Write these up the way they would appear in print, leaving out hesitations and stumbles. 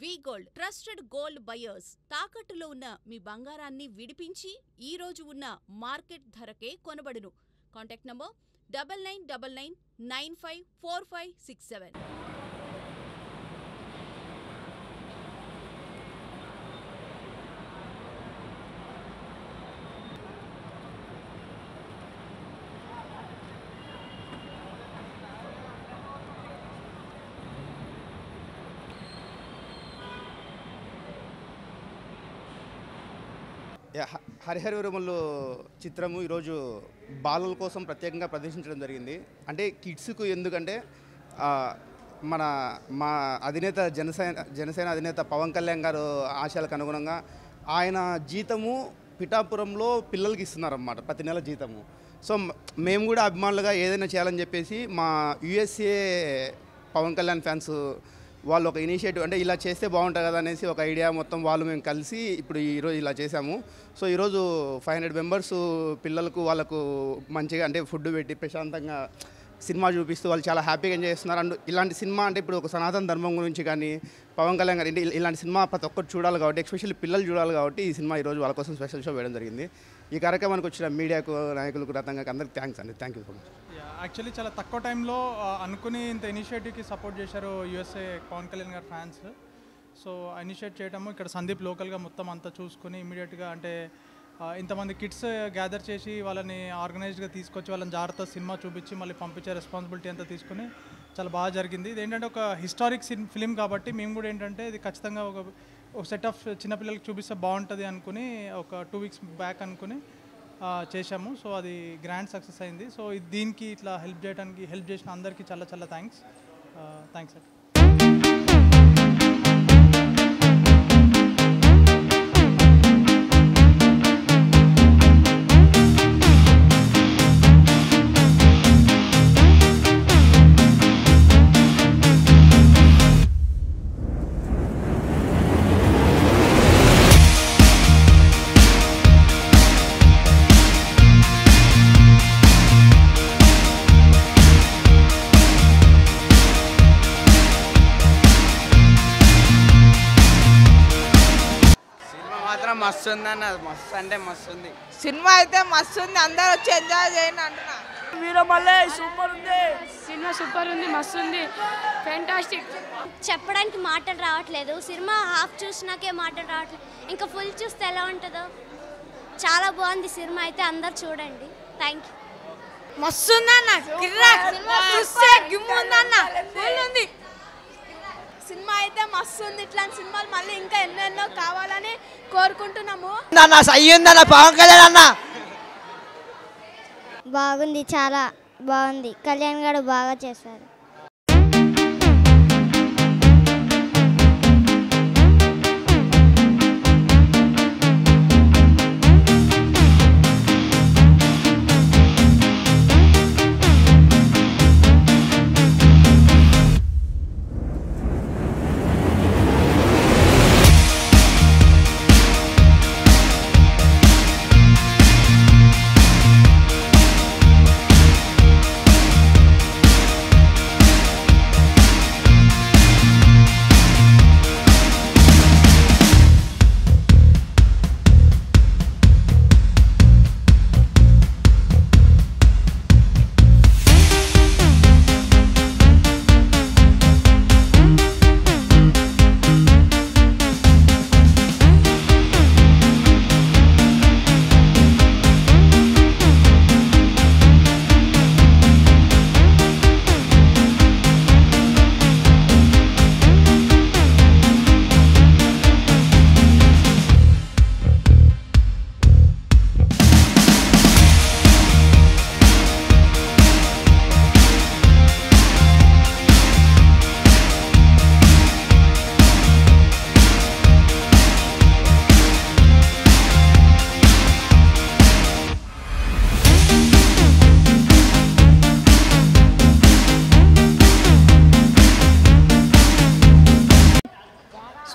వి gold trusted gold buyers తాకట్టులో ఉన్న మీ బంగారాన్ని విడిపించి ఈ రోజు ఉన్న మార్కెట్ ధరకే కొనబడును. Contact number 9999954567. హరిహర వీరమల్లు చిత్రము ఈరోజు బాలల కోసం ప్రత్యేకంగా ప్రదర్శించడం జరిగింది. అంటే కిడ్స్కు ఎందుకంటే మా అధినేత జనసేన అధినేత పవన్ కళ్యాణ్ గారు ఆశయాలకు అనుగుణంగా ఆయన జీతము పిఠాపురంలో పిల్లలకి ఇస్తున్నారన్నమాట, ప్రతి నెల జీతము. సో మేము కూడా అభిమానులుగా ఏదైనా చేయాలని చెప్పేసి మా యూఎస్ఏ పవన్ కళ్యాణ్ ఫ్యాన్స్ వాళ్ళు ఒక ఇనిషియేటివ్, అంటే ఇలా చేస్తే బాగుంటుంది కదా అనేసి ఒక ఐడియా మొత్తం వాళ్ళు మేము కలిసి ఇప్పుడు ఈరోజు ఇలా చేశాము. సో ఈరోజు 500 మెంబర్స్ పిల్లలకు వాళ్ళకు మంచిగా అంటే ఫుడ్ పెట్టి ప్రశాంతంగా సినిమా చూపిస్తూ వాళ్ళు చాలా హ్యాపీగా ఎంజాయ్ చేస్తున్నారు. అండ్ ఇలాంటి సినిమా అంటే ఇప్పుడు ఒక సనాతన ధర్మం గురించి కానీ పవన్ కళ్యాణ్ గారు ఇలాంటి సినిమా ప్రతి ఒక్కరు చూడాలి కాబట్టి, ఎస్పెషల్లీ పిల్లలు చూడాలి కాబట్టి ఈ సినిమా ఈరోజు వాళ్ళ కోసం స్పెషల్ షో వేయడం జరిగింది. ఈ కార్యక్రమానికి వచ్చిన మీడియాకు నాయకులకు రతంగా అందరికి థ్యాంక్స్ అండి. Thank you so much. Actually చాలా తక్కువ టైంలో అనుకుని ఇంత ఇనిషియేటివ్కి సపోర్ట్ చేశారు యూఎస్ఏ పవన్ కళ్యాణ్ గారి ఫ్యాన్స్. సో ఇనిషియేట్ చేయడము ఇక్కడ సందీప్ లోకల్గా మొత్తం అంతా చూసుకుని ఇమీడియట్గా అంటే ఇంతమంది కిడ్స్ గ్యాదర్ చేసి వాళ్ళని ఆర్గనైజ్డ్గా తీసుకొచ్చి వాళ్ళని జాగ్రత్త సినిమా చూపించి మళ్ళీ పంపించే రెస్పాన్సిబిలిటీ అంతా తీసుకుని చాలా బాగా జరిగింది. ఇది ఏంటంటే ఒక హిస్టారిక్ ఫిలిం కాబట్టి మేము కూడా ఏంటంటే ఇది ఖచ్చితంగా ఒక సెట్ ఆఫ్ చిన్నపిల్లలకి చూపిస్తే బాగుంటుంది అనుకుని ఒక 2 weeks బ్యాక్ అనుకుని చేశాము. సో అది గ్రాండ్ సక్సెస్ అయింది. సో దీనికి ఇట్లా హెల్ప్ చేసిన అందరికీ చాలా చాలా థ్యాంక్స్ సార్. మస్తు ఉందన్న, మస్తు అంటే మస్తు ఉంది సినిమా అయితే మస్తు ఉంది. అందరూ వచ్చి ఎంజాయ్ చేయండి అంటున్నా. వీరమల్లే సూపర్ ఉంది, సినిమా సూపర్ ఉంది, మస్తు ఉంది, ఫ్యాంటాస్టిక్. చెప్పడానికి మాటలు రావట్లేదు. సినిమా హాఫ్ చూసినాకే మాటలు రావట్లేదు, ఇంకా ఫుల్ చూస్తే ఎలా ఉంటుందో. చాలా బాగుంది సినిమా అయితే, అందరు చూడండి. Thank you. మస్తు ఉందన్న, చూస్తే గిమ్ముందన్న, ఫుల్ ఉంది సినిమా అయితే మస్తు ఉంది. ఇట్లాంటి సినిమాలు మళ్ళీ ఇంకా ఎన్నెన్నో కావాలని కోరుకుంటున్నాము. పవన్ కళ్యాణ్ అన్న బాగుంది, చాలా బాగుంది. కళ్యాణ్ గారు బాగా చేశారు.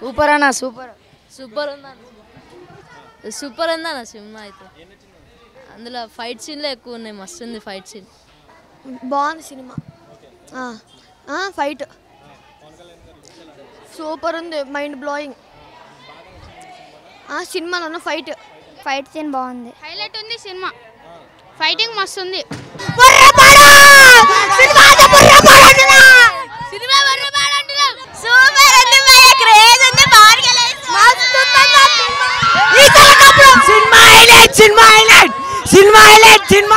సూపర్ అన్న, సూపర్ ఉందన్న సినిమా అయితే. అందులో ఫైట్ సీన్లు ఎక్కువ ఉన్నాయి, మస్తు ఉంది ఫైట్ సీన్. బాగుంది సినిమా. ఫైట్ సూపర్ ఉంది, మైండ్ బ్లోయింగ్. సినిమాలో ఫైట్ సీన్ బాగుంది. హైలైట్ ఉంది సినిమా, ఫైటింగ్ మస్తు ఉంది. Cinema highlight.